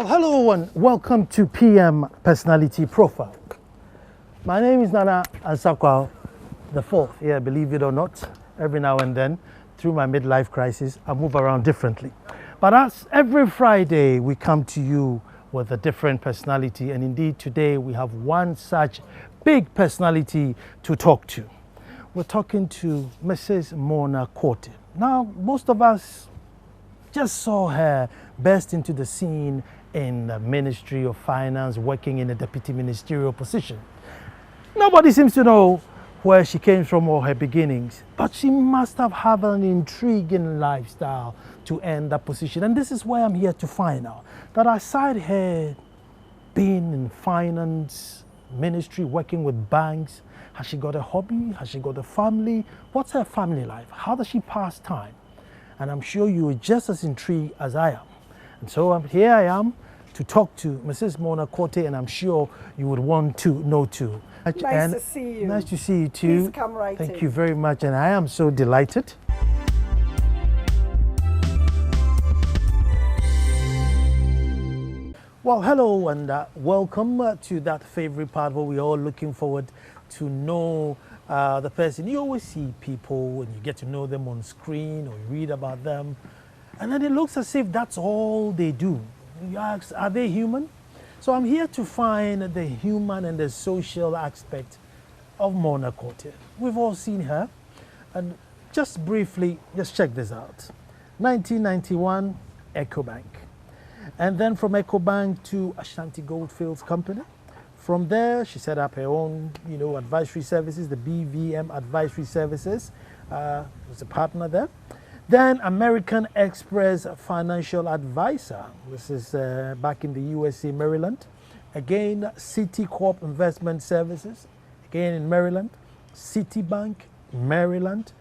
Hello and welcome to PM Personality Profile. My name is Nana Ansakwa the fourth. Yeah, believe it or not, every now and then, through my midlife crisis, I move around differently. But as every Friday, we come to you with a different personality. And indeed, today we have one such big personality to talk to. We're talking to Mrs. Mona Quartey. Now, most of us just saw her burst into the scene in the Ministry of Finance, working in a deputy ministerial position. Nobody seems to know where she came from or her beginnings, but she must have had an intriguing lifestyle to end that position. And this is why I'm here to find out that aside her being in finance, ministry, working with banks, has she got a hobby? Has she got a family? What's her family life? How does she pass time? And I'm sure you are just as intrigued as I am. And so here I am to talk to Mrs. Mona Quartey, and I'm sure you would want to know too. Nice to see you. Nice to see you too. Please come right in. Thank you very much, and I am so delighted. Well, hello and welcome to that favorite part where we're all looking forward to know the person. You always see people and you get to know them on screen or you read about them, and then it looks as if that's all they do. You ask, are they human? So I'm here to find the human and the social aspect of Mona Quartey. We've all seen her, and just briefly, just check this out. 1991, EcoBank. And then from EcoBank to Ashanti Goldfields company. From there, she set up her own, advisory services, the BVM Advisory Services, was a partner there. Then American Express Financial Advisor. This is back in the USA, Maryland. Again, Citicorp Investment Services, again in Maryland. Citibank, Maryland.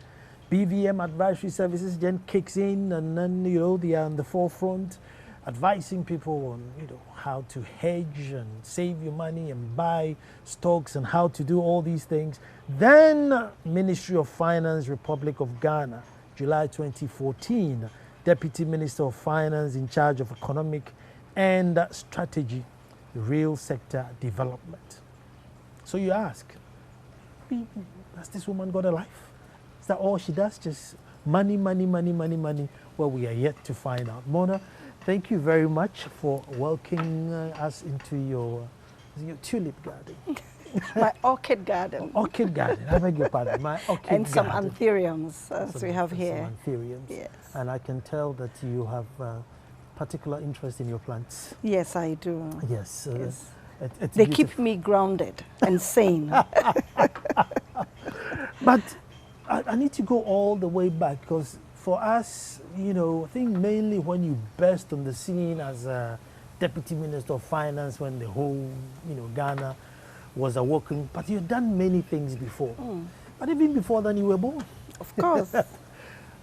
BVM Advisory Services then kicks in, and then, they are on the forefront, advising people on, how to hedge and save your money and buy stocks and how to do all these things. Then Ministry of Finance, Republic of Ghana, July 2014, Deputy Minister of Finance in charge of Economic and Strategy, Real Sector Development. So you ask, has this woman got a life? Is that all she does? Just money, money, money, money, money? Well, we are yet to find out. Mona, thank you very much for welcoming us into your tulip garden. My orchid garden. Orchid garden, I beg your pardon. My orchid and some garden. anthuriums, as we have here. Some anthuriums. Yes. And I can tell that you have particular interest in your plants. Yes, I do. Yes. Yes. It's they beautiful. keep me grounded and sane. But I need to go all the way back, because for us, I think mainly when you burst on the scene as a Deputy Minister of Finance, when the whole, Ghana was awoken, but you've done many things before. But even before then, you were born. Of course.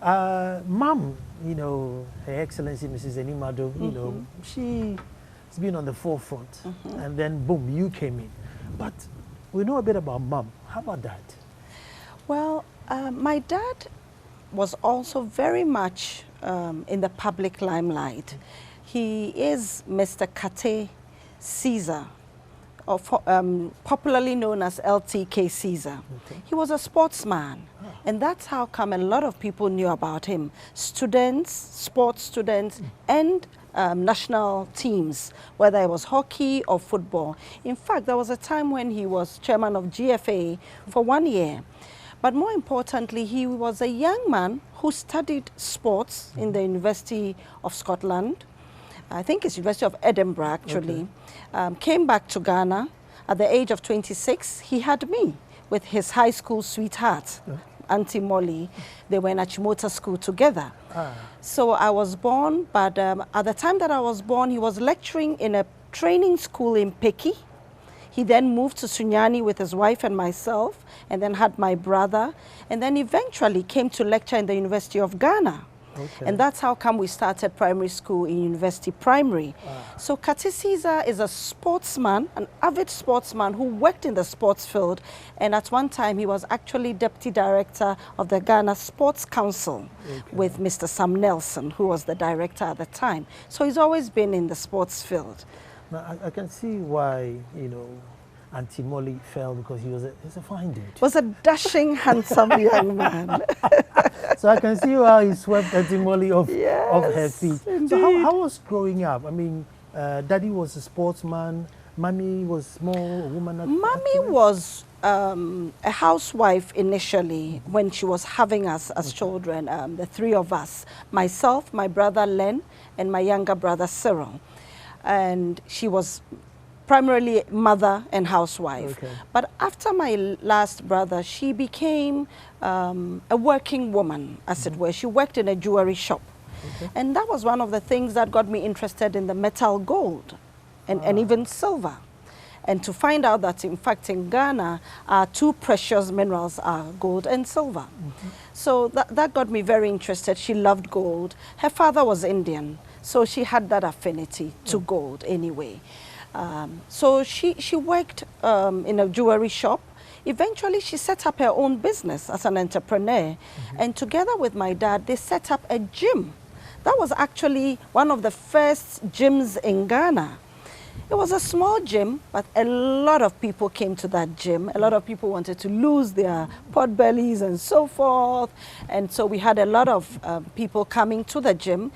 Mom, Her Excellency Mrs. Enimado, she's been on the forefront. And then, boom, you came in. But we know a bit about Mom. How about Dad? Well, my dad was also very much in the public limelight. He is Mr. Kate Caesar, popularly known as LTK Caesar. Okay. He was a sportsman, and that's how come a lot of people knew about him. Students, sports students, and national teams, whether it was hockey or football. In fact, there was a time when he was chairman of GFA for 1 year. But more importantly, he was a young man who studied sports in the University of Scotland. I think it's University of Edinburgh, actually. Okay. Came back to Ghana. At the age of 26, he had me with his high school sweetheart, Auntie Molly. They were in Achimota School together. So I was born, but at the time that I was born, he was lecturing in a training school in Peki. He then moved to Sunyani with his wife and myself, and then had my brother, and then eventually came to lecture in the University of Ghana. Okay. And that's how come we started primary school in University Primary. So Quartey Caesar is a sportsman, an avid sportsman who worked in the sports field. And at one time, he was actually deputy director of the Ghana Sports Council with Mr. Sam Nelson, who was the director at the time. So he's always been in the sports field. Now, I can see why, you know, Auntie Molly fell, because he's a fine dude. Was a dashing, handsome young man. So I can see how he swept Auntie Molly off her feet. Indeed. So how was growing up? I mean, Daddy was a sportsman. Mommy was more a woman. Mommy was a housewife initially when she was having us as children, the three of us, myself, my brother Len, and my younger brother Cyril. And she was primarily mother and housewife. Okay. But after my last brother, she became a working woman, as it were. She worked in a jewelry shop. Okay. And that was one of the things that got me interested in the metal gold and even silver. And to find out that, in fact, in Ghana, our two precious minerals are gold and silver. So that got me very interested. She loved gold. Her father was Indian, so she had that affinity to gold anyway. So she worked in a jewelry shop. Eventually, she set up her own business as an entrepreneur. And together with my dad, they set up a gym. That was actually one of the first gyms in Ghana. It was a small gym, but a lot of people came to that gym. A lot of people wanted to lose their pot bellies and so forth. And so we had a lot of people coming to the gym.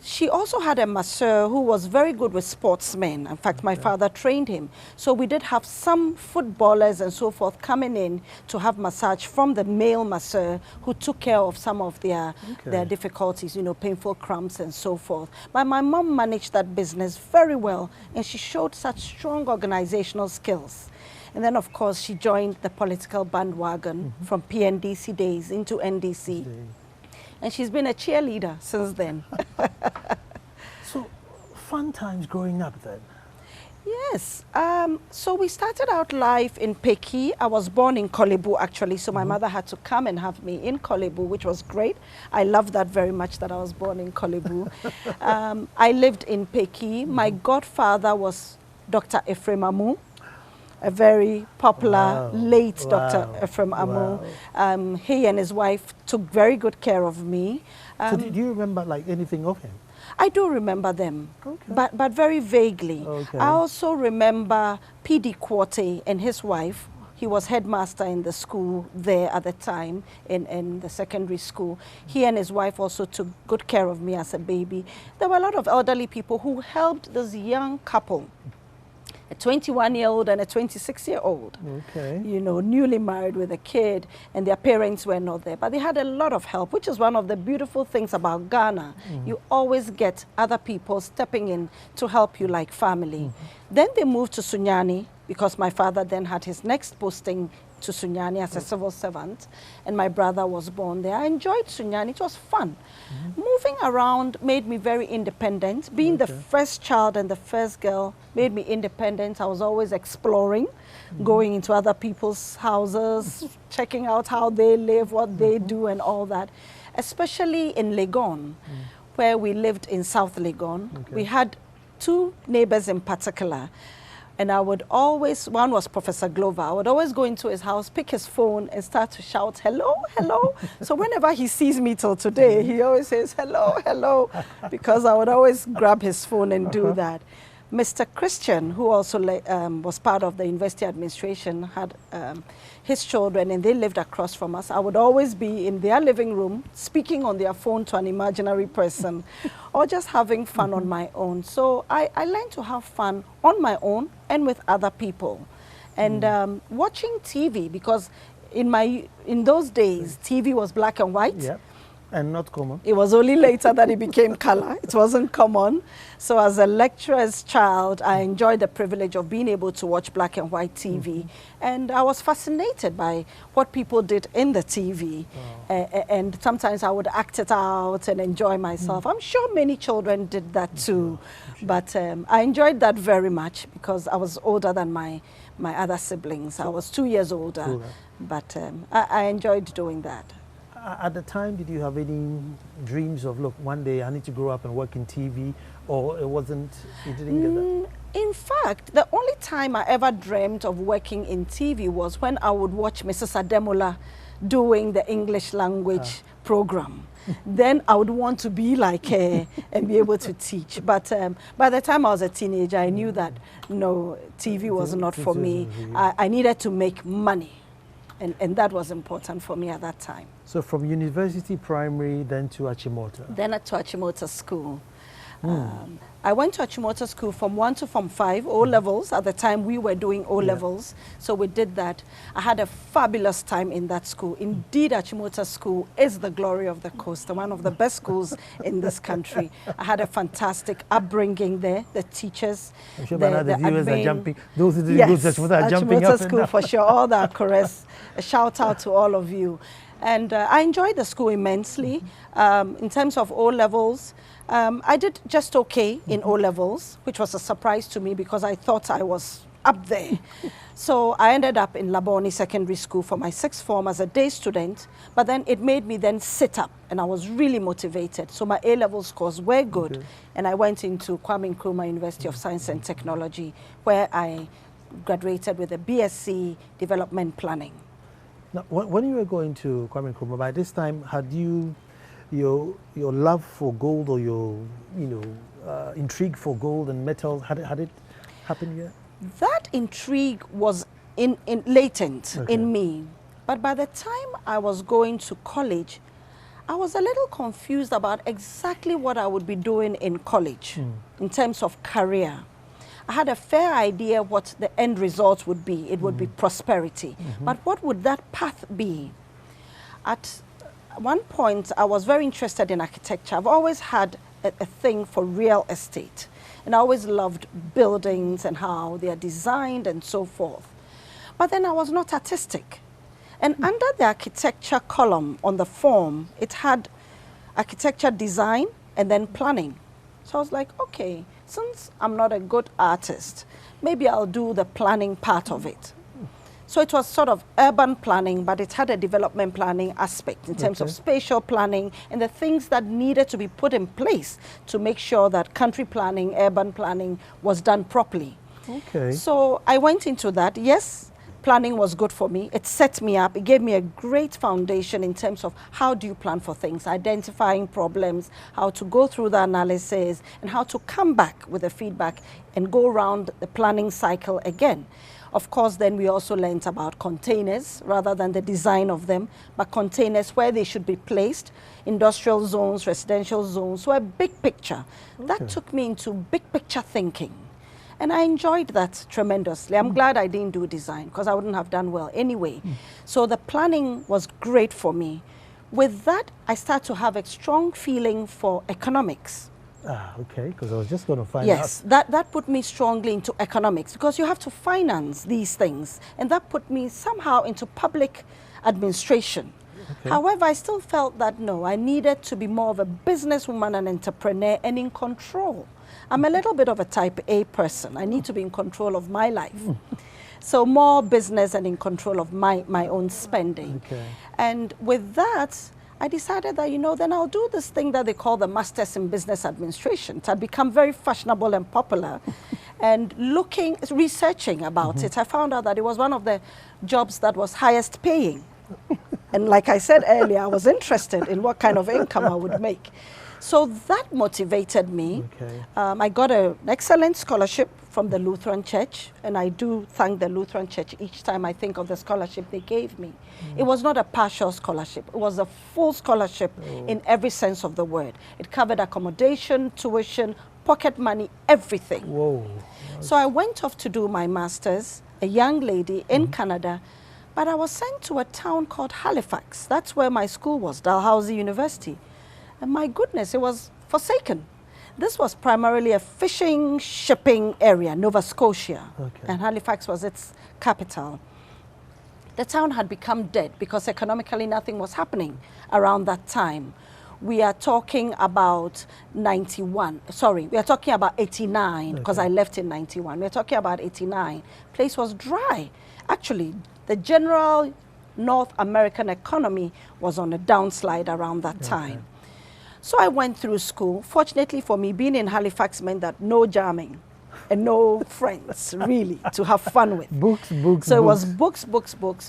She also had a masseur who was very good with sportsmen. In fact, my father trained him. So we did have some footballers and so forth coming in to have massage from the male masseur who took care of some of their difficulties, you know, painful cramps and so forth. But my mom managed that business very well, and she showed such strong organizational skills. And then, of course, she joined the political bandwagon from PNDC days into NDC. And she's been a cheerleader since then. So, fun times growing up then? Yes. So we started out life in Peki. I was born in Kolebu, actually, so my mother had to come and have me in Kolebu, which was great. I love that very much, that I was born in Kolebu. I lived in Peki. My godfather was Dr. Ephraim Amu, a very popular late Dr. Ephraim Amu. He and his wife took very good care of me. So do you remember like anything of him? I do remember them, but very vaguely. I also remember P.D. Quartey and his wife. He was headmaster in the school there at the time, in the secondary school. He and his wife also took good care of me as a baby. There were a lot of elderly people who helped this young couple, a 21-year-old and a 26-year-old, you know, newly married with a kid, and their parents were not there. But they had a lot of help, which is one of the beautiful things about Ghana. You always get other people stepping in to help you like family. Then they moved to Sunyani, because my father then had his next posting to Sunyani as a civil servant, and my brother was born there. I enjoyed Sunyani. It was fun. Moving around made me very independent. Being the first child and the first girl made me independent. I was always exploring, going into other people's houses, checking out how they live, what they do, and all that. Especially in Legon, where we lived in South Legon. We had two neighbors in particular. And I would always, one was Professor Glover. I would always go into his house, pick his phone, and start to shout, hello, hello. So whenever he sees me till today, he always says, hello, hello, because I would always grab his phone and do that. Mr. Christian, who also was part of the university administration, had his children, and they lived across from us. I would always be in their living room, speaking on their phone to an imaginary person, or just having fun on my own. So I learned to have fun on my own and with other people. And watching TV, because in those days, TV was black and white. Yep. And not common. It was only later that it became color. It wasn't common. So as a lecturer's child, I enjoyed the privilege of being able to watch black and white TV. And I was fascinated by what people did in the TV. And sometimes I would act it out and enjoy myself. I'm sure many children did that too. But I enjoyed that very much because I was older than my other siblings. I was 2 years older. But I enjoyed doing that. At the time, did you have any dreams of, look, one day I need to grow up and work in TV, or it wasn't, you didn't get that? In fact, the only time I ever dreamt of working in TV was when I would watch Mrs. Ademola doing the English language program. Then I would want to be like her and be able to teach. But by the time I was a teenager, I knew that, no, TV was not for me. I needed to make money. And that was important for me at that time. So from university, primary, then to Achimota? Then to Achimota School. I went to Achimota School from 1 to from 5, O-levels. At the time, we were doing O-levels, so we did that. I had a fabulous time in that school. Indeed, Achimota School is the glory of the coast, one of the best schools in this country. I had a fantastic upbringing there. The teachers, I'm sure by now the viewers are jumping. Those who didn't yes, go to Achimota are jumping up Achimota School for sure. All the chorus. A shout out to all of you. And I enjoyed the school immensely. In terms of O-levels, I did just okay in O-levels, which was a surprise to me because I thought I was up there. So I ended up in Laboni Secondary School for my 6th form as a day student, but then it made me then sit up, and I was really motivated. So my A-level scores were good, and I went into Kwame Nkrumah University of Science and Technology, where I graduated with a BSc Development Planning. Now, when you were going to Kwame Nkrumah, by this time, had you your love for gold, or your intrigue for gold and metals, had it happened yet? That intrigue was in latent in me, but by the time I was going to college, I was a little confused about exactly what I would be doing in college in terms of career. I had a fair idea what the end result would be. It would be prosperity. But what would that path be? At one point, I was very interested in architecture. I've always had a thing for real estate. And I always loved buildings and how they are designed and so forth. But then I was not artistic. And under the architecture column on the form, it had architecture design and then planning. So I was like, okay, since I'm not a good artist, maybe I'll do the planning part of it. So it was sort of urban planning, but it had a development planning aspect in terms of spatial planning and the things that needed to be put in place to make sure that country planning, urban planning was done properly. Okay. So I went into that. Yes, planning was good for me. It set me up. It gave me a great foundation in terms of how do you plan for things, identifying problems, how to go through the analysis, and how to come back with the feedback and go around the planning cycle again. Of course, then we also learned about containers rather than the design of them, but containers where they should be placed, industrial zones, residential zones, so a big picture. That took me into big picture thinking. And I enjoyed that tremendously. I'm glad I didn't do design because I wouldn't have done well anyway. So the planning was great for me. With that, I started to have a strong feeling for economics. Ah, okay, because I was just going to find out. Yes, that put me strongly into economics because you have to finance these things. And that put me somehow into public administration. However, I still felt that, no, I needed to be more of a businesswoman and entrepreneur and in control. I'm a little bit of a type A person. I need to be in control of my life. So more business and in control of my own spending. And with that, I decided that, then I'll do this thing that they call the Masters in Business Administration. It had become very fashionable and popular. And researching about it, I found out that it was one of the jobs that was highest paying. And like I said earlier, I was interested in what kind of income I would make. So that motivated me. I got an excellent scholarship from the Lutheran Church, and I do thank the Lutheran Church each time I think of the scholarship they gave me. It was not a partial scholarship. It was a full scholarship in every sense of the word. It covered accommodation, tuition, pocket money, everything. Whoa. So I went off to do my master's, a young lady in Canada, but I was sent to a town called Halifax. That's where my school was, Dalhousie University. And my goodness, it was forsaken. This was primarily a fishing, shipping area, Nova Scotia, and Halifax was its capital. The town had become dead because economically nothing was happening around that time. We are talking about 91, sorry, we are talking about 89 because I left in 91. We are talking about 89. Place was dry. Actually, the general North American economy was on a downslide around that time. So I went through school. Fortunately for me, being in Halifax meant that no jamming and no friends, really, to have fun with. Books. So it was books.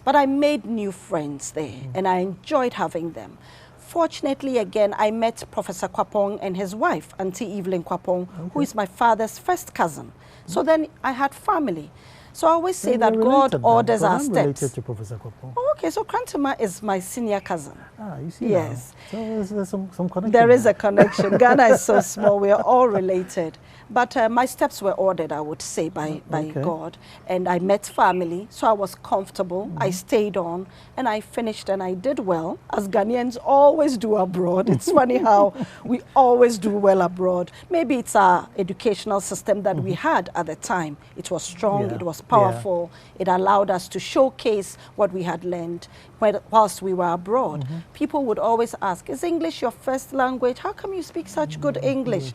But I made new friends there, and I enjoyed having them. Fortunately, again, I met Professor Kwapong and his wife, Auntie Evelyn Kwapong, who is my father's first cousin. So then I had family. So I always say that God orders our steps. Related to Professor Kwapong. Oh, okay, so Krantuma is my senior cousin. Ah, you see. Yes. Now. So there's some connection. There is a connection. Ghana is so small. We are all related. But my steps were ordered, I would say, by God. And I met family, so I was comfortable. I stayed on, and I finished, and I did well, as Ghanaians always do abroad. It's funny how we always do well abroad. Maybe it's our educational system that we had at the time. It was strong, it was powerful. It allowed us to showcase what we had learned whilst we were abroad. People would always ask, is English your first language? How come you speak such good English?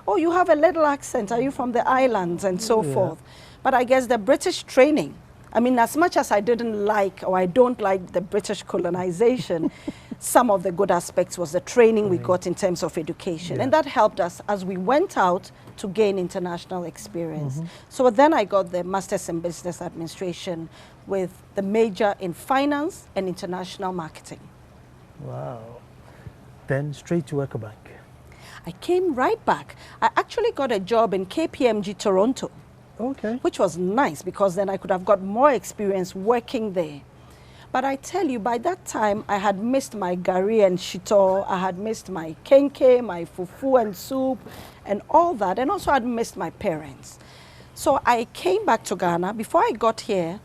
Oh, you have a little accent. Are you from the islands? And so forth. But I guess the British training, I mean, as much as I didn't like, or I don't like the British colonization, some of the good aspects was the training we got in terms of education. And that helped us as we went out to gain international experience. So then I got the Masters in Business Administration with the major in finance and international marketing. Wow. Then straight to Ecobank. I came right back. I actually got a job in KPMG Toronto, which was nice because then I could have got more experience working there. But I tell you, by that time, I had missed my gari and shito, I had missed my kenke, my fufu and soup, and all that, and also I had missed my parents. So I came back to Ghana. Before I got here,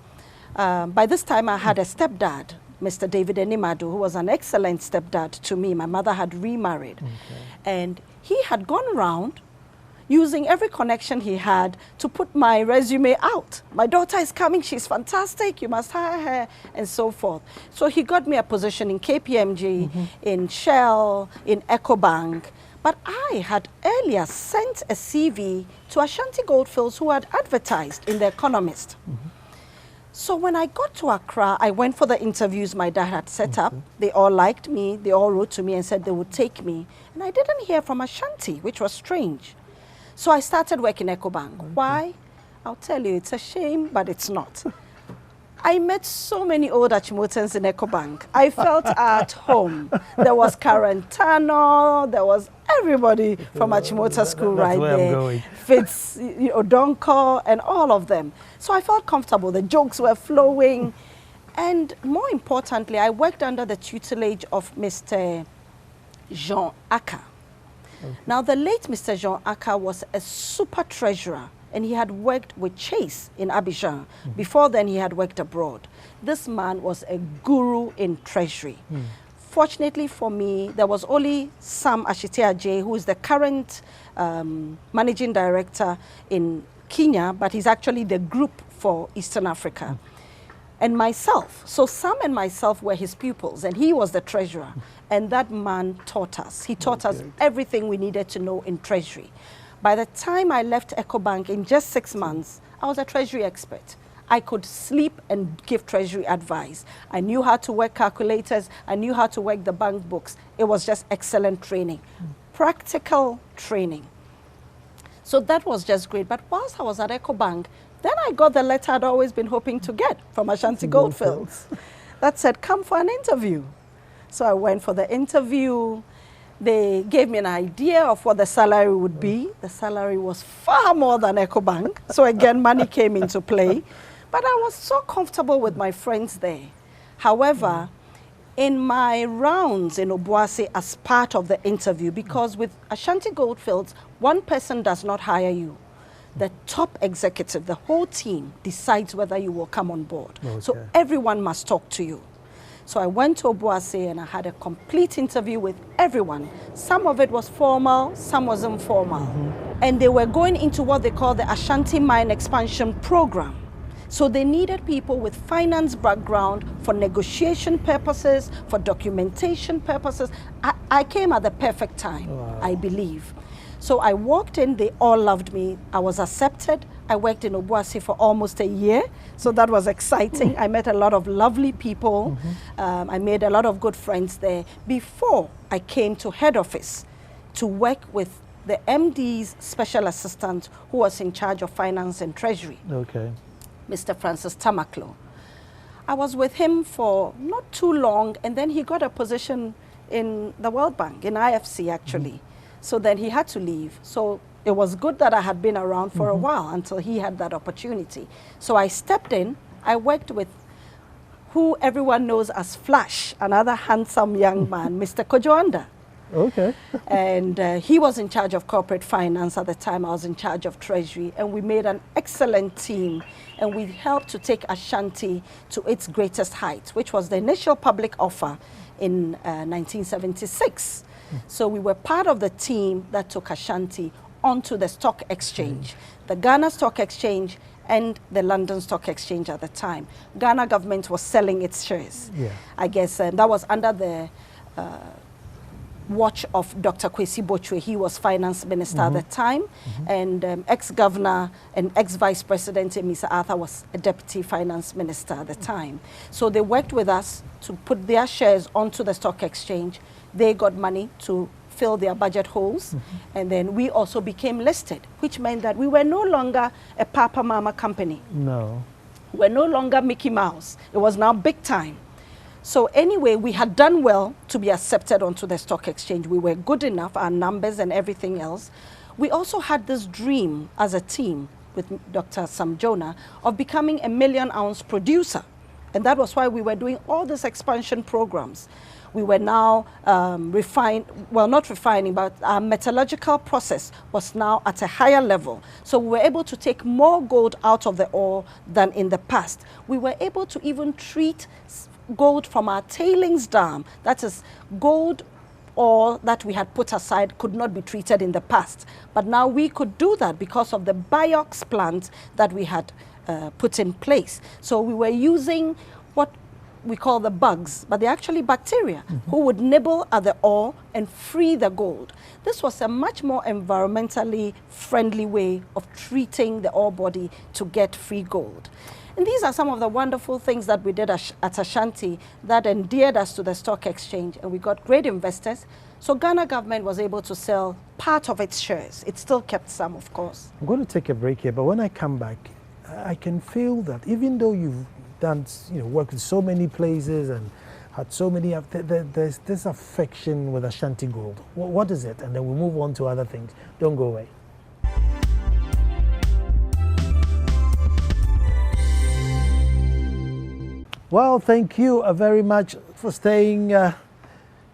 by this time I had a stepdad, Mr. David Enimadu, who was an excellent stepdad to me. My mother had remarried. And he had gone around using every connection he had to put my resume out. My daughter is coming, she's fantastic, you must hire her, and so forth. So he got me a position in KPMG, in Shell, in Ecobank. But I had earlier sent a CV to Ashanti Goldfields, who had advertised in The Economist. So when I got to Accra, I went for the interviews my dad had set up. They all liked me. They all wrote to me and said they would take me. And I didn't hear from Ashanti, which was strange. So I started working Ecobank. Why? I'll tell you, it's a shame, but it's not. I met so many old Achimotans in Ecobank. I felt at home. There was Karantano, there was everybody from Achimota School right there. Fitz, Odonko, and all of them. So I felt comfortable. The jokes were flowing. And more importantly, I worked under the tutelage of Mr. Jean Aka. Now, the late Mr. Jean Aka was a super treasurer, and he had worked with Chase in Abidjan. Before then, he had worked abroad. This man was a guru in treasury. Fortunately for me, there was only Sam Ashitiaje, who is the current managing director in Kenya, but he's actually the group for Eastern Africa. And myself. So Sam and myself were his pupils, and he was the treasurer. And that man taught us. He taught us everything we needed to know in treasury. By the time I left Ecobank, in just 6 months, I was a treasury expert. I could sleep and give treasury advice. I knew how to work calculators. I knew how to work the bank books. It was just excellent training, practical training. So that was just great. But whilst I was at Ecobank, then I got the letter I'd always been hoping to get from Ashanti Goldfields that said, come for an interview. So I went for the interview. They gave me an idea of what the salary would be. The salary was far more than Ecobank. So again, money came into play. But I was so comfortable with my friends there. However, in my rounds in Obuasi as part of the interview, because with Ashanti Goldfields, one person does not hire you. The top executive, the whole team, decides whether you will come on board. So everyone must talk to you. So I went to Obuasi and I had a complete interview with everyone. Some of it was formal, some was informal. And they were going into what they call the Ashanti Mine Expansion Program. So they needed people with finance background for negotiation purposes, for documentation purposes. I came at the perfect time, I believe. So I walked in, they all loved me. I was accepted. I worked in Obuasi for almost a year, so that was exciting. I met a lot of lovely people. I made a lot of good friends there before I came to head office to work with the MD's special assistant who was in charge of finance and treasury, Mr. Francis Tamaklo. I was with him for not too long, and then he got a position in the World Bank, in IFC actually. So then he had to leave. So it was good that I had been around for a while until he had that opportunity. So I stepped in. I worked with who everyone knows as Flash, another handsome young man, Mr. Kojoanda. And he was in charge of corporate finance at the time. I was in charge of treasury, and we made an excellent team, and we helped to take Ashanti to its greatest heights, which was the initial public offer in 1976. So we were part of the team that took Ashanti onto the stock exchange, the Ghana Stock Exchange and the London Stock Exchange at the time. Ghana government was selling its shares. I guess that was under the watch of Dr. Kwesi Bochwe. He was finance minister at the time, and ex-governor and ex-vice president Mr. Arthur was a deputy finance minister at the time. So they worked with us to put their shares onto the stock exchange. They got money to fill their budget holes, and then we also became listed, which meant that we were no longer a Papa Mama company. We're no longer Mickey Mouse. It was now big time. So anyway, we had done well to be accepted onto the stock exchange. We were good enough, our numbers and everything else. We also had this dream as a team with Dr. Sam Jonah of becoming a 1 million ounce producer. And that was why we were doing all these expansion programs. We were now not refining, but our metallurgical process was now at a higher level. So we were able to take more gold out of the ore than in the past. We were able to even treat gold from our tailings dam, that is gold ore that we had put aside could not be treated in the past. But now we could do that because of the biox plant that we had put in place. So we were using what we call the bugs, but they're actually bacteria who would nibble at the ore and free the gold. This was a much more environmentally friendly way of treating the ore body to get free gold. And these are some of the wonderful things that we did at Ashanti that endeared us to the stock exchange, and we got great investors. So Ghana government was able to sell part of its shares. It still kept some, of course. I'm going to take a break here, but when I come back, I can feel that even though you've done, worked with so many places and had so many, there's this affection with Ashanti Gold. What is it? And then we'll move on to other things. Don't go away. Well, thank you very much for staying.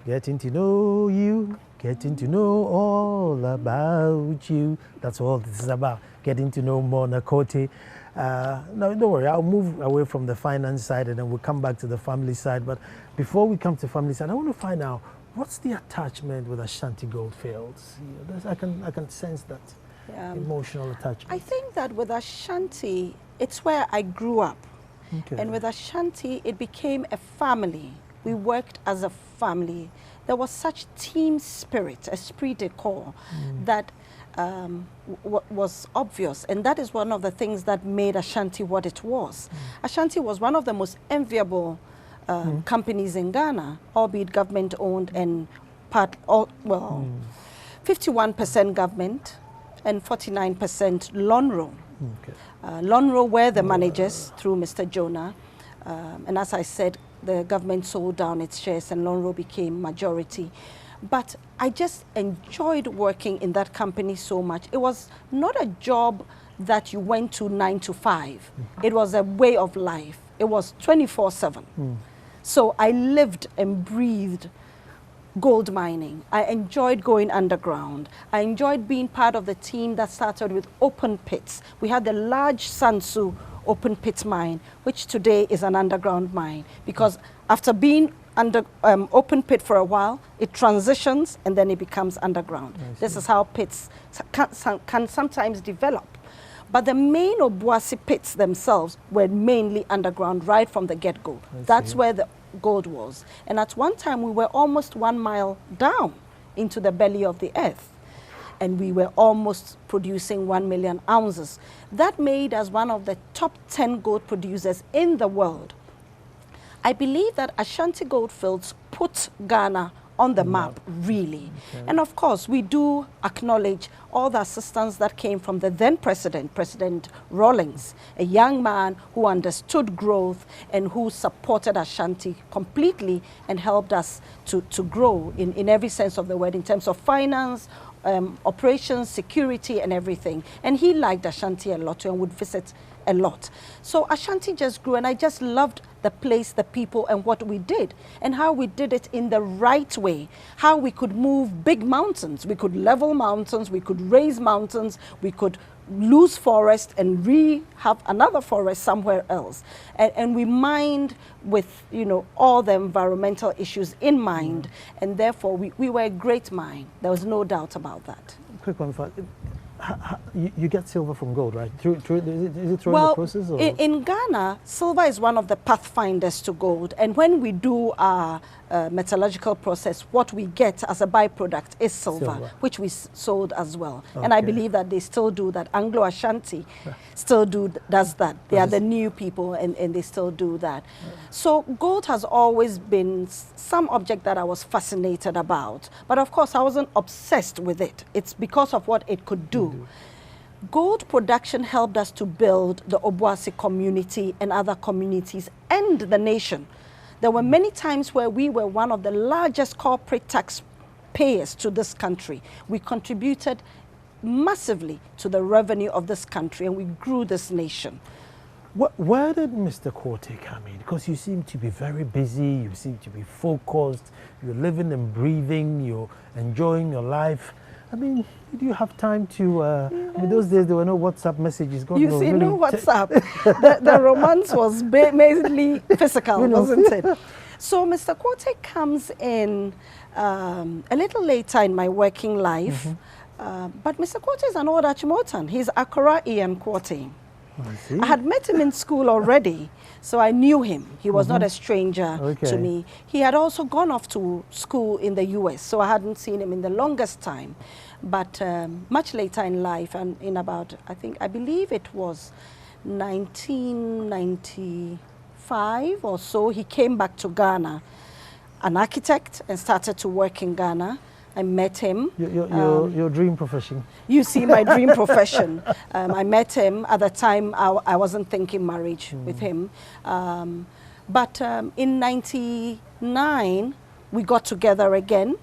Getting to know you, getting to know all about you. That's all this is about, getting to know more Quartey. No, don't worry, I'll move away from the finance side and then we'll come back to the family side. But before we come to family side, I want to find out, what's the attachment with Ashanti Goldfields? I can sense that emotional attachment. I think that with Ashanti, it's where I grew up. And with Ashanti, it became a family. We worked as a family. There was such team spirit, esprit de corps, that was obvious. And that is one of the things that made Ashanti what it was. Ashanti was one of the most enviable companies in Ghana, albeit government-owned and 51% government and 49% Lonro. Lonro were the managers through Mr. Jonah, and as I said, the government sold down its shares and Lonro became majority. But I just enjoyed working in that company so much. It was not a job that you went to 9 to 5. It was a way of life. It was 24/7. So I lived and breathed gold mining. I enjoyed going underground. I enjoyed being part of the team that started with open pits. We had the large Sansu open pit mine, which today is an underground mine, because after being under open pit for a while, it transitions and then it becomes underground. This is how pits can sometimes develop. But the main Obuasi pits themselves were mainly underground right from the get-go. That's where the gold was. And at one time, we were almost 1 mile down into the belly of the earth. and we were almost producing 1 million ounces. That made us one of the top 10 gold producers in the world. I believe that Ashanti Goldfields put Ghana on the map, really. Okay. And of course, we do acknowledge all the assistance that came from the then president, President Rawlings, a young man who understood growth and who supported Ashanti completely and helped us to grow in every sense of the word, in terms of finance, operations, security, and everything. And he liked Ashanti a lot and would visit a lot. So Ashanti just grew, and I just loved the place, the people, and what we did, and how we did it in the right way, how we could move big mountains. We could level mountains, we could raise mountains, we could lose forest and have another forest somewhere else. And we mined with, you know, all the environmental issues in mind, and therefore we were a great mine. There was no doubt about that. Quick one, you get silver from gold, right? Is it through the process? Or? In Ghana, silver is one of the pathfinders to gold. And when we do our metallurgical process, what we get as a byproduct is silver. Which we sold as well. Okay. And I believe that they still do that. Anglo-Ashanti still does that. They are the new people, and they still do that. So gold has always been some object that I was fascinated about. But of course, I wasn't obsessed with it. It's because of what it could do. Gold production helped us to build the Obuasi community and other communities and the nation. There were many times where we were one of the largest corporate tax payers to this country. We contributed massively to the revenue of this country, and we grew this nation. Where did Mr. Quartey come in? Because you seem to be very busy, you seem to be focused, you're living and breathing, you're enjoying your life. I mean, did you have time to, in those days there were no WhatsApp messages. God you knows, see, really no WhatsApp. the romance was mainly physical, wasn't it? So Mr. Quartey comes in a little later in my working life, but Mr. Quartey is an old Achimotan. He's Akora Ian Quartey. I had met him in school already, so I knew him. He was not a stranger to me. He had also gone off to school in the US, so I hadn't seen him in the longest time. But much later in life, and in about, I believe it was 1995 or so, he came back to Ghana, an architect, and started to work in Ghana. I met him. Your dream profession. You see, my dream profession. I met him. At the time, I wasn't thinking marriage with him. But in 99, we got together again,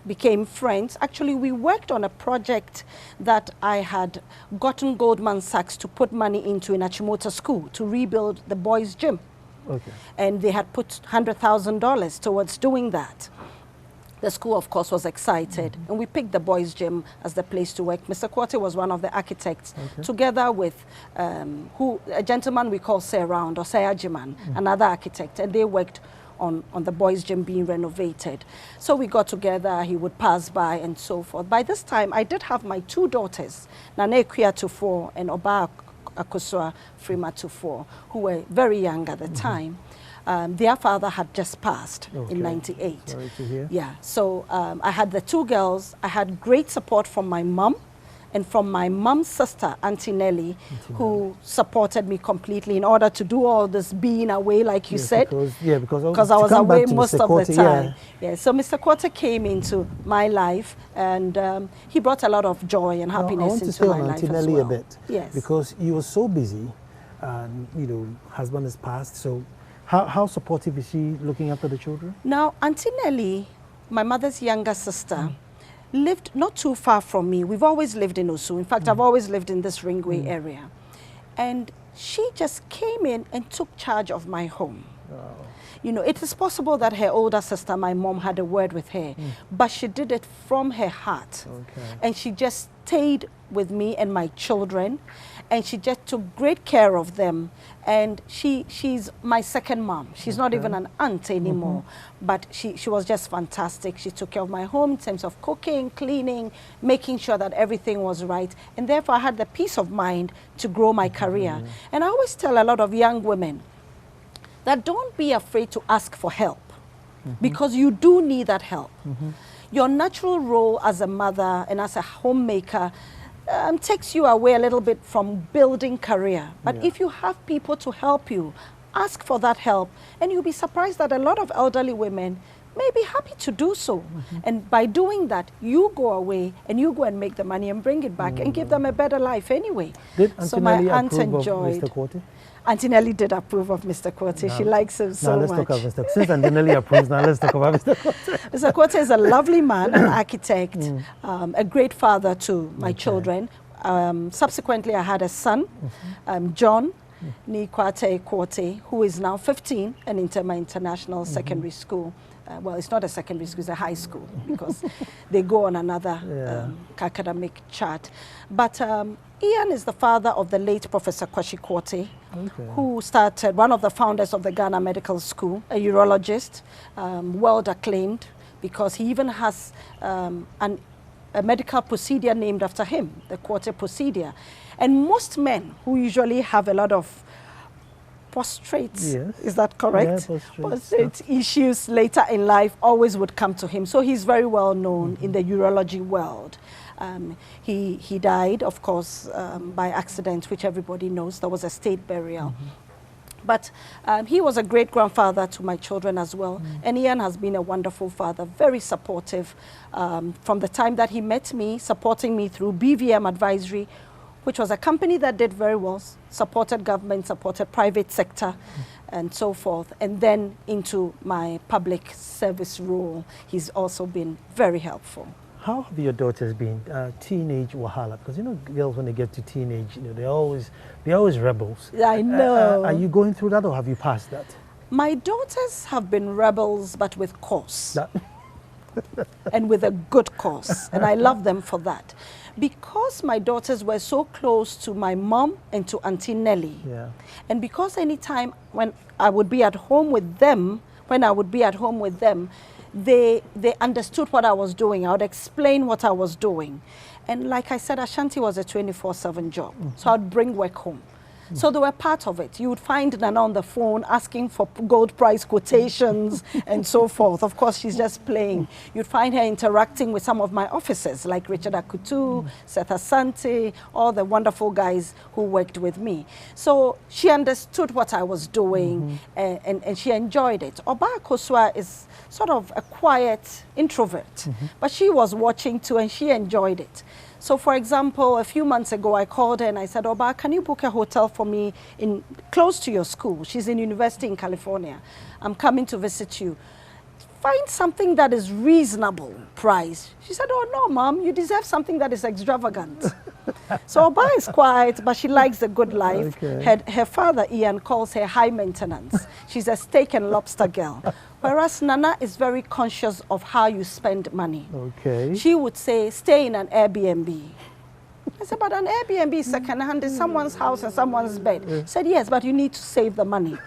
became friends. Actually, we worked on a project that I had gotten Goldman Sachs to put money into in Achimota School to rebuild the boys' gym. Okay. And they had put $100,000 towards doing that. The school, of course, was excited, and we picked the boys' gym as the place to work. Mr. Quartey was one of the architects, together with a gentleman we call Say Round, or Sayajiman, another architect, and they worked on the boys' gym being renovated. So we got together, he would pass by, and so forth. By this time, I did have my 2 daughters, Nane Kuya Tufo and Oba Akosua Frima Tufo, who were very young at the time. Their father had just passed in 98. Sorry to hear. Yeah, so I had the 2 girls. I had great support from my mom and from my mom's sister, Auntie Nelly, who supported me completely in order to do all this being away, like you said. Because I was away most of the time. Yeah, so Mr. Quartey came into my life, and he brought a lot of joy and happiness into my life as well. I want to stay on Auntie Nelly a bit. Yes. Because you were so busy, and, you know, husband has passed, so how supportive is she looking after the children? Now, Auntie Nelly, my mother's younger sister, lived not too far from me. We've always lived in Osu. In fact, I've always lived in this Ringway area. And she just came in and took charge of my home. Wow. You know, it is possible that her older sister, my mom, had a word with her, but she did it from her heart. And she just stayed with me and my children, and she just took great care of them. And she's my second mom. She's not even an aunt anymore, but she was just fantastic. She took care of my home in terms of cooking, cleaning, making sure that everything was right. And therefore, I had the peace of mind to grow my career. And I always tell a lot of young women that don't be afraid to ask for help, because you do need that help. your natural role as a mother and as a homemaker takes you away a little bit from building career. But if you have people to help you, ask for that help, and you'll be surprised that a lot of elderly women may be happy to do so. And by doing that, you go away and you go and make the money and bring it back and give them a better life anyway. Did so my aunt enjoyed. Mr. Quartey? Auntie Nelly did approve of Mr. Quartey. She likes him so much. Now let's talk about Mr. Since Auntie Nelly approves, now let's talk about Mr. Quartey. Mr. Quartey is a lovely man, an architect, a great father to my children. Subsequently, I had a son, John Quartey, who is now 15 and in my international secondary school. Well, it's not a secondary school, it's a high school because they go on another academic chart. But Ian is the father of the late Professor Quartey, who started, one of the founders of the Ghana Medical School, a urologist, world acclaimed, because he even has a medical procedure named after him, the Quartey procedure. And most men who usually have a lot of prostrates, is that correct? Yeah, prostrate issues later in life always would come to him. So he's very well known in the urology world. He died, of course, by accident, which everybody knows. There was a state burial. But he was a great-grandfather to my children as well. And Ian has been a wonderful father, very supportive. From the time that he met me, supporting me through BVM Advisory, which was a company that did very well, supported government, supported private sector, and so forth. And then into my public service role, he's also been very helpful. How have your daughters been? Teenage wahala, because you know girls when they get to teenage, you know they're always rebels. I know. Are you going through that, or have you passed that? My daughters have been rebels, but with cause, and with a good cause, and I love them for that. Because my daughters were so close to my mom and to Auntie Nelly, and because anytime when I would be at home with them, they understood what I was doing. I would explain what I was doing. And like I said, Ashanti was a 24/7 job. So I'd bring work home. So they were part of it. You would find Nana on the phone asking for gold price quotations and so forth. Of course, she's just playing. You'd find her interacting with some of my officers like Richard Akutu, Seth Asante, all the wonderful guys who worked with me. So she understood what I was doing and she enjoyed it. Oba Kosua is sort of a quiet introvert, but she was watching too and she enjoyed it. So, for example, a few months ago, I called her and I said, Oba, can you book a hotel for me close to your school? She's in university in California. I'm coming to visit you. Find something that is reasonable price. She said, oh, no, Mom, you deserve something that is extravagant. So Oba is quiet, but she likes the good life. Her father, Ian, calls her high maintenance. She's a steak and lobster girl. Whereas Nana is very conscious of how you spend money. She would say, stay in an Airbnb. I said, but an Airbnb is second-hand, it's someone's house and someone's bed. She said, yes, but you need to save the money.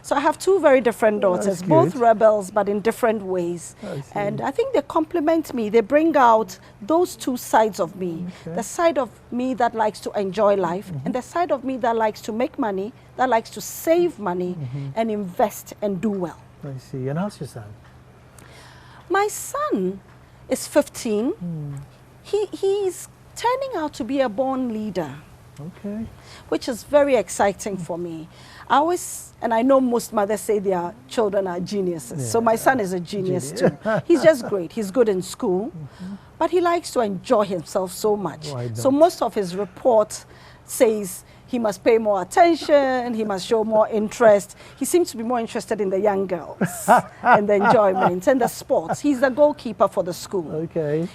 So I have two very different daughters, both rebels, but in different ways. And I think they complement me. They bring out those two sides of me. The side of me that likes to enjoy life, and the side of me that likes to make money, that likes to save money and invest and do well. I see. And how's your son? My son is 15. He's turning out to be a born leader. Which is very exciting for me. And I know most mothers say their children are geniuses. So my son is a genius too. He's just great. He's good in school, but he likes to enjoy himself so much. So most of his report says he must pay more attention, he must show more interest. He seems to be more interested in the young girls and the enjoyment and the sports. He's the goalkeeper for the school.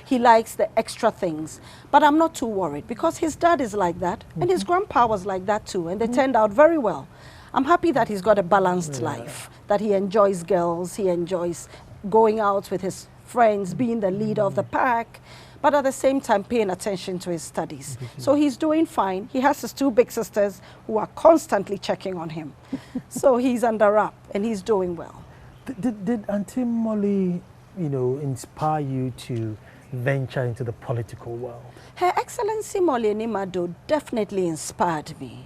He likes the extra things. But I'm not too worried because his dad is like that and his grandpa was like that too, and they turned out very well. I'm happy that he's got a balanced life, that he enjoys girls, he enjoys going out with his friends, being the leader of the pack, but at the same time paying attention to his studies. So he's doing fine. He has his two big sisters who are constantly checking on him. So he's under wrap and he's doing well. Did Auntie Molly, you know, inspire you to venture into the political world? Her Excellency Molly Nimado definitely inspired me.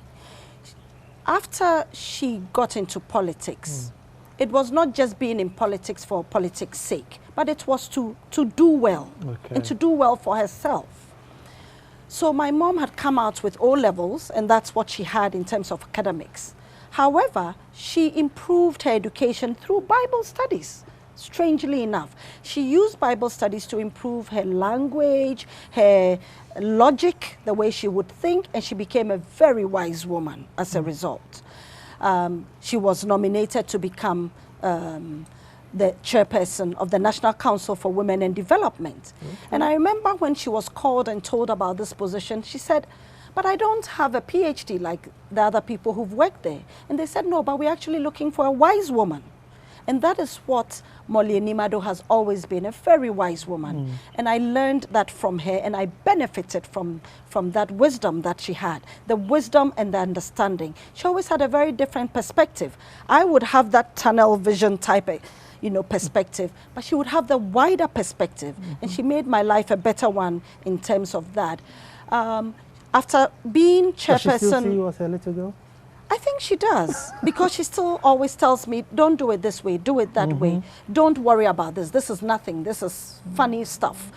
After she got into politics, it was not just being in politics for politics' sake, but it was to do well, and to do well for herself. So my mom had come out with O levels, and that's what she had in terms of academics. However, she improved her education through Bible studies. Strangely enough, she used Bible studies to improve her language, her logic, the way she would think, and she became a very wise woman as a result. She was nominated to become the chairperson of the National Council for Women and Development. And I remember when she was called and told about this position, she said, "But I don't have a PhD like the other people who've worked there." And they said, "No, but we're actually looking for a wise woman." And that is what Molly Nimado has always been, a very wise woman. And I learned that from her, and I benefited from that wisdom that she had, the wisdom and the understanding. She always had a very different perspective. I would have that tunnel vision type of, perspective, but she would have the wider perspective. And she made my life a better one in terms of that. After being chairperson... Does she still see you as a little girl? I think she does, because she still always tells me, don't do it this way, do it that way. Don't worry about this. This is nothing. This is funny stuff.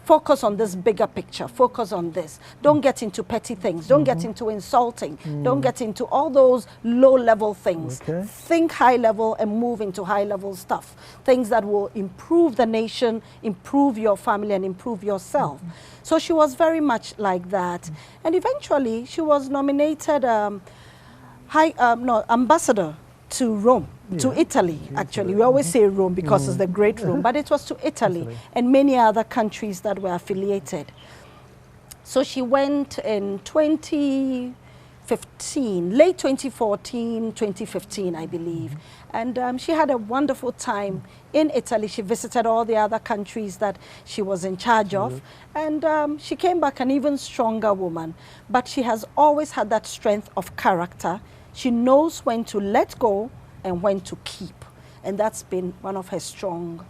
Focus on this bigger picture. Focus on this. Don't get into petty things. Don't get into insulting. Don't get into all those low-level things. Think high-level and move into high-level stuff. Things that will improve the nation, improve your family, and improve yourself. So she was very much like that. And eventually, she was nominated ambassador to Rome, to Italy, actually. We always say Rome because it's the great Rome, but it was to Italy and many other countries that were affiliated. So she went in 2015, late 2014, 2015, I believe. And she had a wonderful time in Italy. She visited all the other countries that she was in charge of. And she came back an even stronger woman. But she has always had that strength of character. She knows when to let go and when to keep. And that's been one of her strong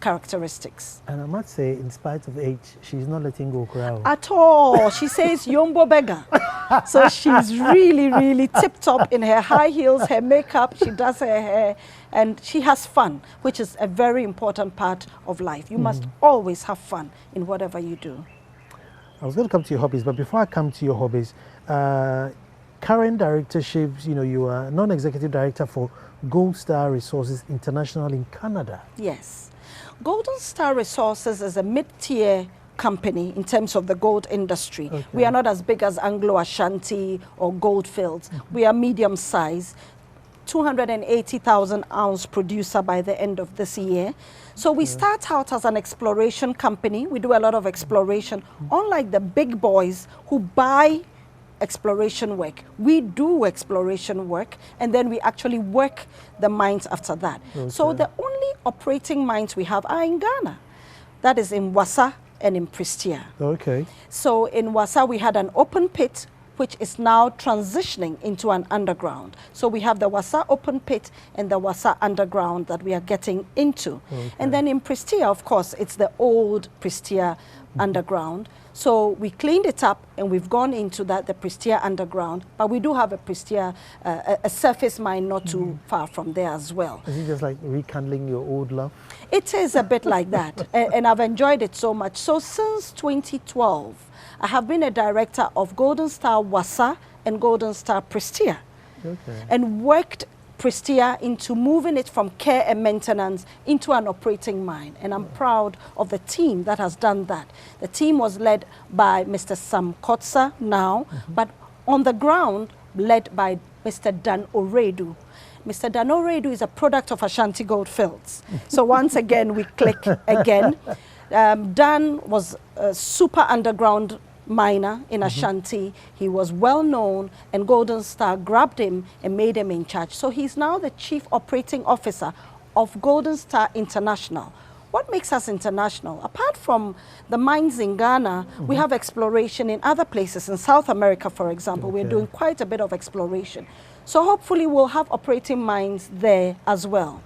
characteristics. And I must say, in spite of age, she's not letting go crowd. At all. She says, Yombo beggar. So she's really, really tip-top in her high heels, her makeup, she does her hair, and she has fun, which is a very important part of life. You must always have fun in whatever you do. I was going to come to your hobbies, but before I come to your hobbies, current directorships, you are non-executive director for Gold Star Resources International in Canada. Yes. Golden Star Resources is a mid-tier company in terms of the gold industry. We are not as big as Anglo Ashanti or Goldfields. We are medium size, 280,000 ounce producer by the end of this year. So we start out as an exploration company. We do a lot of exploration. Unlike the big boys who buy exploration work, we do exploration work, and then we actually work the mines after that. So the only operating mines we have are in Ghana. That is in Wassa and in Prestia. So in Wassa we had an open pit, which is now transitioning into an underground. So we have the Wassa open pit and the Wassa underground that we are getting into. And then in Prestia, of course, it's the old Prestia underground. So we cleaned it up and we've gone into the Prestia underground, but we do have a Prestia, a surface mine not too far from there as well. Is it just like rekindling your old love? It is a bit like that, and I've enjoyed it so much. So since 2012, I have been a director of Golden Star Wassa and Golden Star Prestia, and worked Prestia into moving it from care and maintenance into an operating mine. And I'm proud of the team that has done that. The team was led by Mr. Sam Kotsa now, but on the ground, led by Mr. Dan Oredu. Mr. Dan Oredu is a product of Ashanti Goldfields. So once again, we click again. Dan was a super underground miner in Ashanti. He was well known, and Golden Star grabbed him and made him in charge. So he's now the Chief Operating Officer of Golden Star International. What makes us international? Apart from the mines in Ghana, we have exploration in other places. In South America, for example, we're doing quite a bit of exploration. So hopefully we'll have operating mines there as well.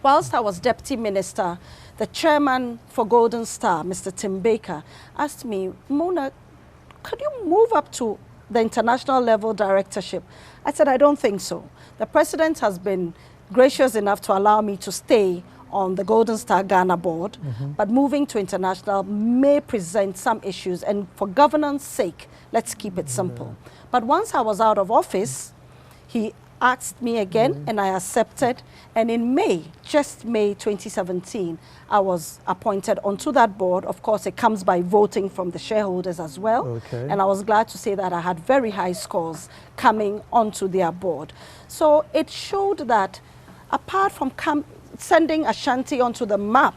Whilst I was Deputy Minister, the chairman for Golden Star, Mr. Tim Baker, asked me, Mona, could you move up to the international level directorship? I said, I don't think so. The president has been gracious enough to allow me to stay on the Golden Star Ghana board, but moving to international may present some issues, and for governance sake, let's keep it simple. But once I was out of office, he asked me again, and I accepted, and in May, just May 2017, I was appointed onto that board. Of course, it comes by voting from the shareholders as well, and I was glad to say that I had very high scores coming onto their board. So it showed that apart from sending Ashanti onto the map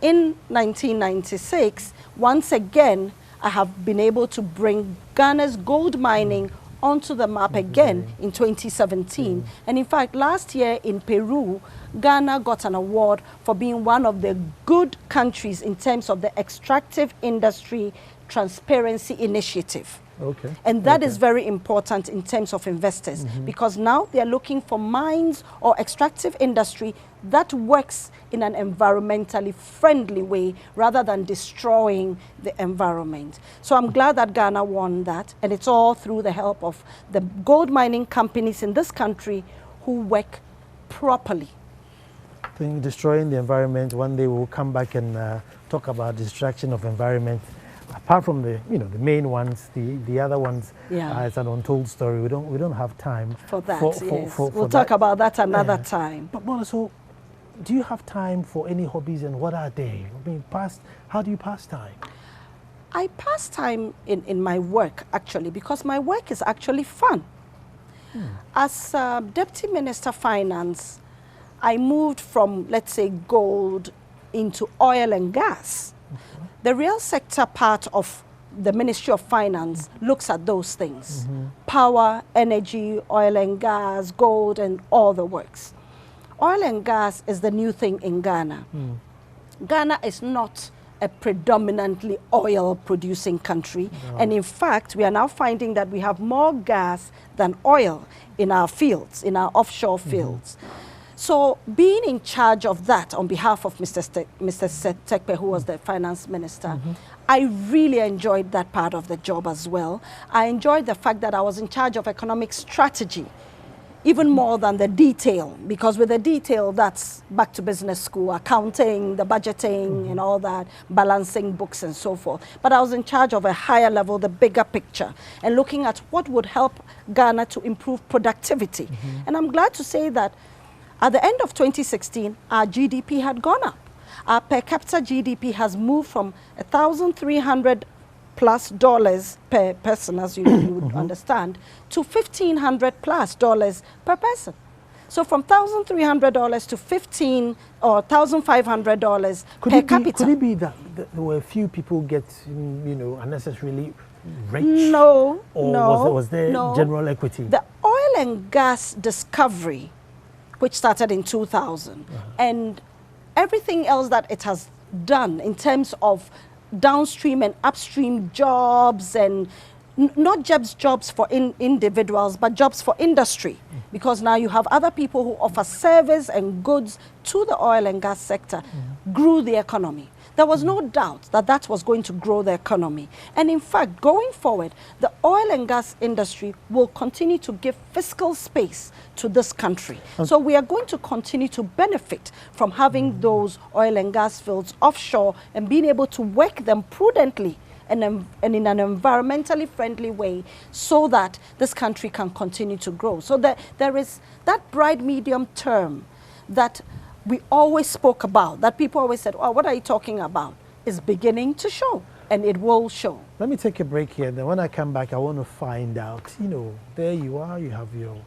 in 1996, once again, I have been able to bring Ghana's gold mining onto the map again in 2017. And in fact, last year in Peru, Ghana got an award for being one of the good countries in terms of the extractive industry transparency initiative. And that is very important in terms of investors, because now they're looking for mines or extractive industry that works in an environmentally friendly way rather than destroying the environment. So I'm glad that Ghana won that, and it's all through the help of the gold mining companies in this country who work properly. I think destroying the environment, one day we'll come back and talk about destruction of environment. Apart from the the main ones, the other ones, it's an untold story. We don't have time for that. We'll talk about that another time. But Mona, so do you have time for any hobbies, and what are they? I mean, how do you pass time? I pass time in my work, actually, because my work is actually fun. As Deputy Minister of Finance, I moved from, let's say, gold into oil and gas. The real sector part of the Ministry of Finance looks at those things. Power, energy, oil and gas, gold, and all the works. Oil and gas is the new thing in Ghana. Ghana is not a predominantly oil-producing country. And in fact, we are now finding that we have more gas than oil in our fields, in our offshore fields. So being in charge of that on behalf of Mr. Tekpe, who was the finance minister, I really enjoyed that part of the job as well. I enjoyed the fact that I was in charge of economic strategy, even more than the detail, because with the detail, that's back to business school, accounting, the budgeting and all that, balancing books and so forth. But I was in charge of a higher level, the bigger picture, and looking at what would help Ghana to improve productivity. And I'm glad to say that at the end of 2016, our GDP had gone up. Our per capita GDP has moved from $1,300+ per person, as you would understand, to $1,500+ per person. So from $1,300 to $1,500 or $1,500 per capita. Could it be that there were a few people get, unnecessarily rich? No, or was there general equity? The oil and gas discovery, which started in 2000, and everything else that it has done in terms of downstream and upstream jobs, and not just jobs for individuals, but jobs for industry, because now you have other people who offer service and goods to the oil and gas sector, grew the economy. There was no doubt that that was going to grow the economy. And in fact, going forward, the oil and gas industry will continue to give fiscal space to this country. So we are going to continue to benefit from having those oil and gas fields offshore and being able to work them prudently and in an environmentally friendly way, so that this country can continue to grow. So there is that bright medium term that we always spoke about, that people always said, oh, what are you talking about? Is beginning to show, and it will show. Let me take a break here. Then when I come back, I want to find out, there you are, you have your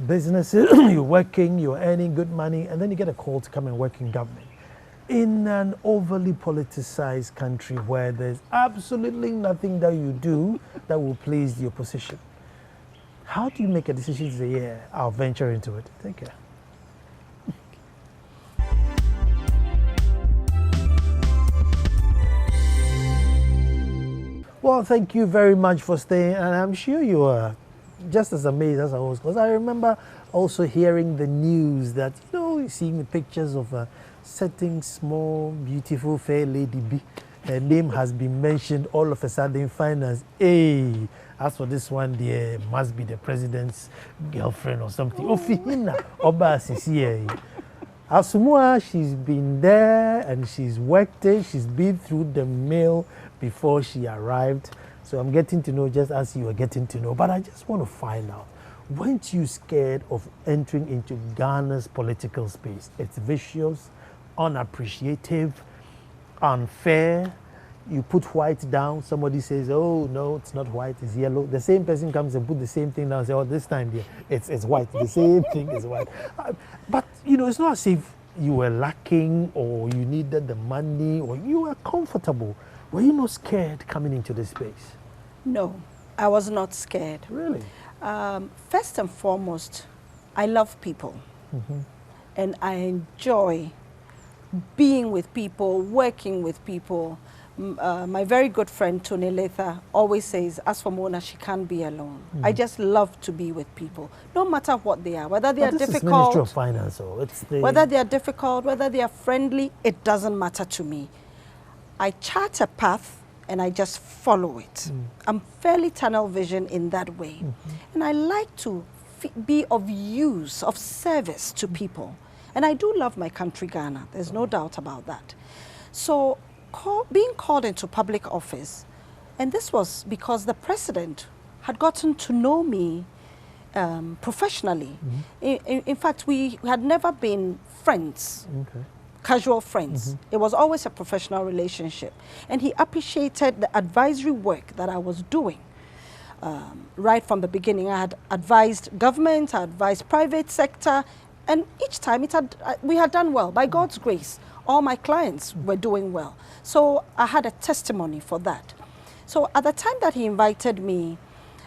businesses, you're working, you're earning good money, and then you get a call to come and work in government. In an overly politicized country where there's absolutely nothing that you do that will please the opposition, how do you make a decision to say, yeah, I'll venture into it? Take care. Well, thank you very much for staying, and I'm sure you are just as amazed as I was, because I remember also hearing the news that, seeing the pictures of a certain small, beautiful, fair lady B. Her name has been mentioned all of a sudden in finance. Hey, as for this one, there must be the president's girlfriend or something. Ofihina, Oba Sisi. Asumua, she's been there and she's worked it. She's been through the mill before she arrived. So I'm getting to know just as you are getting to know. But I just want to find out, weren't you scared of entering into Ghana's political space? It's vicious, unappreciative, unfair. You put white down, somebody says, oh, no, it's not white, it's yellow. The same person comes and put the same thing down and says, oh, this time it's white. The same thing is white. But, you know, it's not as if you were lacking or you needed the money or you were comfortable. Were you not scared coming into this space? No, I was not scared. Really? First and foremost, I love people. And I enjoy being with people, working with people. My very good friend Tony Letha always says, as for Mona, she can't be alone. I just love to be with people, no matter what they are, whether they are difficult. This is Ministry of Finance, so it's whether they are difficult, whether they are friendly, it doesn't matter to me. I chart a path and I just follow it. I'm fairly tunnel vision in that way. And I like to be of use, of service to people. And I do love my country, Ghana. There's no doubt about that. So being called into public office, and this was because the president had gotten to know me professionally. In fact, we had never been friends, casual friends. It was always a professional relationship. And he appreciated the advisory work that I was doing. Right from the beginning, I had advised government, I advised private sector, and each time we had done well, by God's grace. All my clients were doing well. So I had a testimony for that. So at the time that he invited me,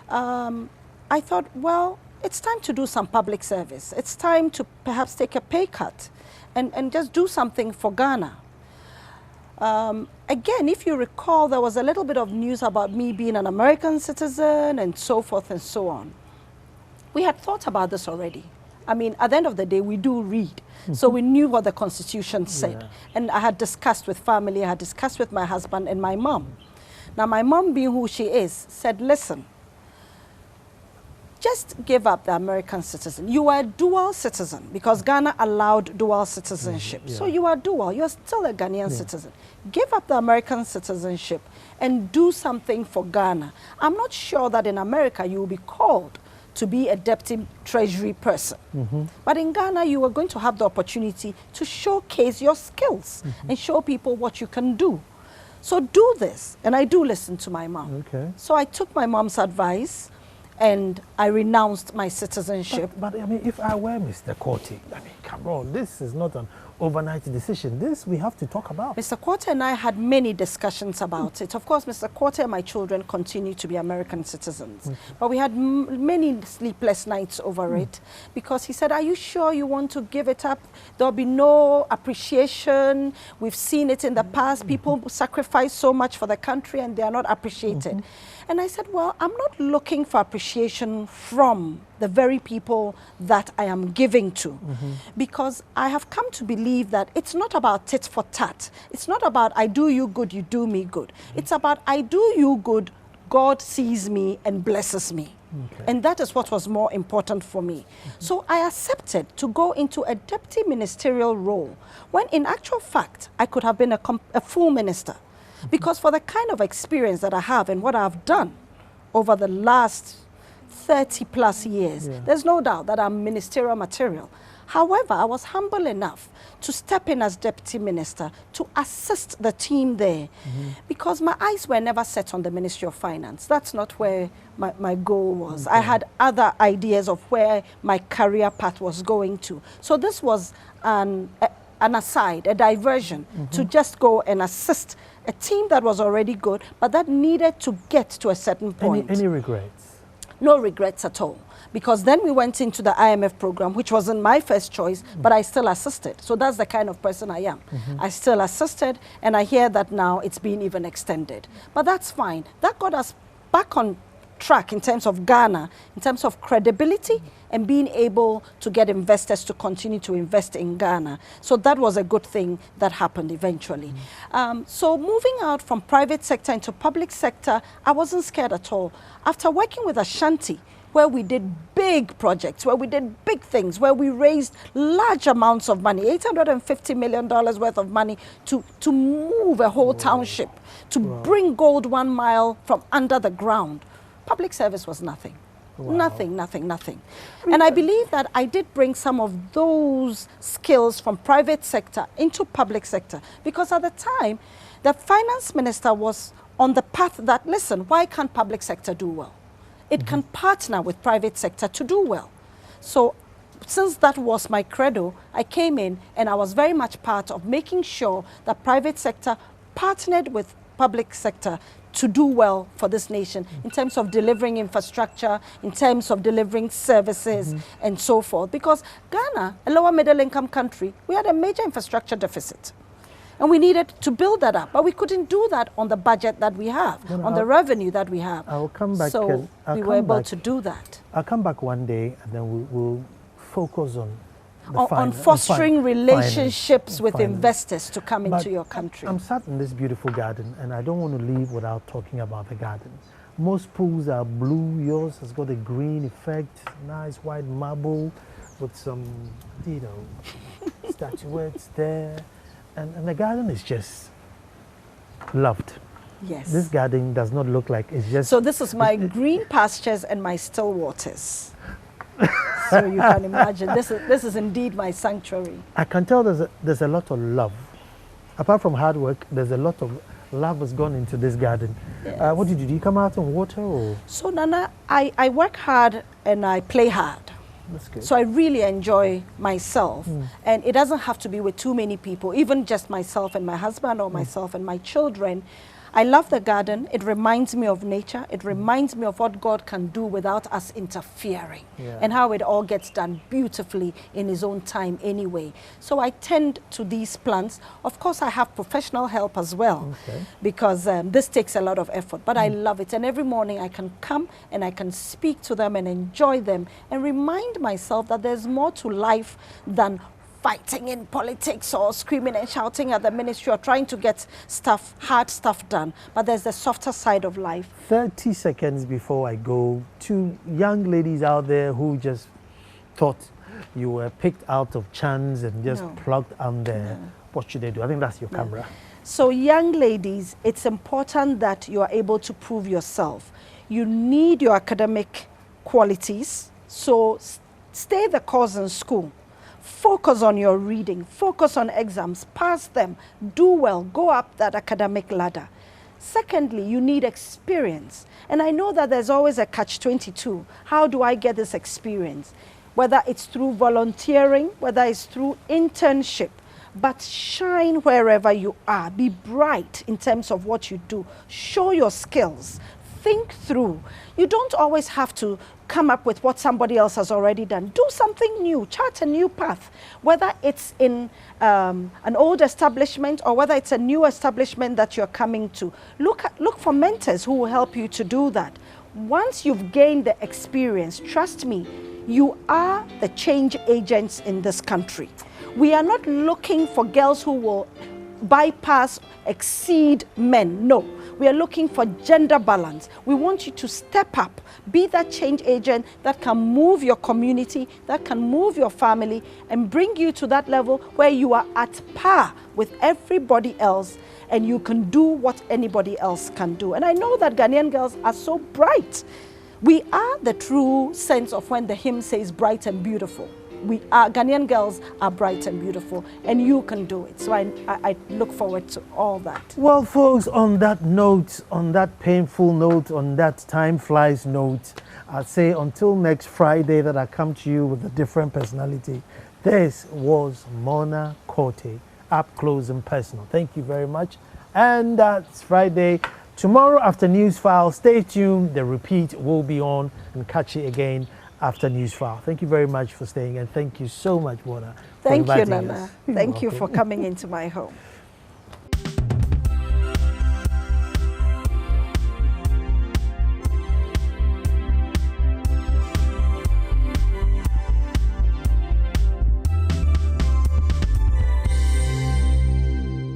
I thought, well, it's time to do some public service. It's time to perhaps take a pay cut and just do something for Ghana. Again, if you recall, there was a little bit of news about me being an American citizen and so forth and so on. We had thought about this already. I mean, at the end of the day, we do read. So we knew what the Constitution said. And I had discussed with family, I had discussed with my husband and my mom. Now, my mom, being who she is, said, listen, just give up the American citizen. You are a dual citizen because Ghana allowed dual citizenship. So you are dual, you're still a Ghanaian citizen. Give up the American citizenship and do something for Ghana. I'm not sure that in America you will be called to be a deputy treasury person. But in Ghana, you are going to have the opportunity to showcase your skills and show people what you can do. So do this. And I do listen to my mom. So I took my mom's advice and I renounced my citizenship. But I mean, if I were Mr. Quartey, I mean, come on, this is not an overnight decision. This we have to talk about. Mr. Quartey and I had many discussions about it. Of course, Mr. Quartey and my children continue to be American citizens. But we had many sleepless nights over it because he said, are you sure you want to give it up? There'll be no appreciation. We've seen it in the past. People sacrifice so much for the country and they are not appreciated. And I said, well, I'm not looking for appreciation from the very people that I am giving to. Because I have come to believe that it's not about tit for tat. It's not about I do you good, you do me good. It's about I do you good, God sees me and blesses me. And that is what was more important for me. So I accepted to go into a deputy ministerial role when in actual fact I could have been a full minister. Because for the kind of experience that I have and what I've done over the last 30 plus years, there's no doubt that I'm ministerial material. However, I was humble enough to step in as deputy minister to assist the team there because my eyes were never set on the Ministry of Finance. That's not where my goal was. I had other ideas of where my career path was going to. So this was an aside, a diversion to just go and assist a team that was already good, but that needed to get to a certain point. Any regrets? No regrets at all. Because then we went into the IMF program, which wasn't my first choice, but I still assisted. So that's the kind of person I am. I still assisted, and I hear that now it's been even extended. But that's fine. That got us back on track in terms of Ghana, in terms of credibility and being able to get investors to continue to invest in Ghana. So that was a good thing that happened eventually. So moving out from private sector into public sector, I wasn't scared at all. After working with Ashanti where we did big projects, where we did big things, where we raised large amounts of money, $850 million worth of money to move a whole township, to bring gold 1 mile from under the ground. Public service was nothing. Nothing. And I believe that I did bring some of those skills from private sector into public sector, because at the time, the finance minister was on the path that, listen, why can't public sector do well? It can partner with private sector to do well. So since that was my credo, I came in and I was very much part of making sure that private sector partnered with public sector to do well for this nation in terms of delivering infrastructure, in terms of delivering services and so forth. Because Ghana, a lower middle income country, we had a major infrastructure deficit. And we needed to build that up. But we couldn't do that on the budget that we have, on the revenue that we have. I'll come back. So we were able to do that. I'll come back one day and then we'll focus on fostering relationships with investors to come into your country. I'm sat in this beautiful garden and I don't want to leave without talking about the garden. Most pools are blue. Yours has got a green effect, nice white marble with some, statuettes there. And the garden is just loved. Yes. This garden does not look like it's just... So this is my green pastures and my still waters. So you can imagine, this is indeed my sanctuary. I can tell there's a lot of love. Apart from hard work, there's a lot of love has gone into this garden. Yes. What did you do? You come out and water? Or? So Nana, I work hard and I play hard. That's good. So I really enjoy myself. And it doesn't have to be with too many people, even just myself and my husband or myself and my children. I love the garden. It reminds me of nature. It reminds me of what God can do without us interfering, and how it all gets done beautifully in His own time anyway. So I tend to these plants. Of course, I have professional help as well, because this takes a lot of effort, but I love it. And every morning I can come and I can speak to them and enjoy them and remind myself that there's more to life than fighting in politics or screaming and shouting at the ministry or trying to get hard stuff done. But there's the softer side of life. 30 seconds before I go, 2 young ladies out there who just thought you were picked out of chance and just plugged on there. What should they do? I think that's your camera. So young ladies, it's important that you are able to prove yourself. You need your academic qualities. So stay the course in school. Focus on your reading, focus on exams, pass them, do well, go up that academic ladder. Secondly, you need experience. And I know that there's always a catch-22. How do I get this experience? Whether it's through volunteering, whether it's through internship, but shine wherever you are. Be bright in terms of what you do. Show your skills. Think through. You don't always have to come up with what somebody else has already done. Do something new, chart a new path, whether it's in an old establishment or whether it's a new establishment that you're coming to. Look for mentors who will help you to do that. Once you've gained the experience, trust me, you are the change agents in this country. We are not looking for girls who will bypass, exceed men. No. We are looking for gender balance. We want you to step up, be that change agent that can move your community, that can move your family, and bring you to that level where you are at par with everybody else and you can do what anybody else can do. And I know that Ghanaian girls are so bright. We are the true sense of when the hymn says bright and beautiful. Ghanaian girls are bright and beautiful, and you can do it. So I look forward to all that. Well, folks, on that note, on that painful note, on that time flies note, I'd say until next Friday that I come to you with a different personality. This was Mona Quartey, up close and personal. Thank you very much. And that's Friday. Tomorrow after News File, stay tuned. The repeat will be on, and catch it again after News File. Thank you very much for staying, and thank you so much, Mona. Thank you, Nana. Thank you for coming into my home.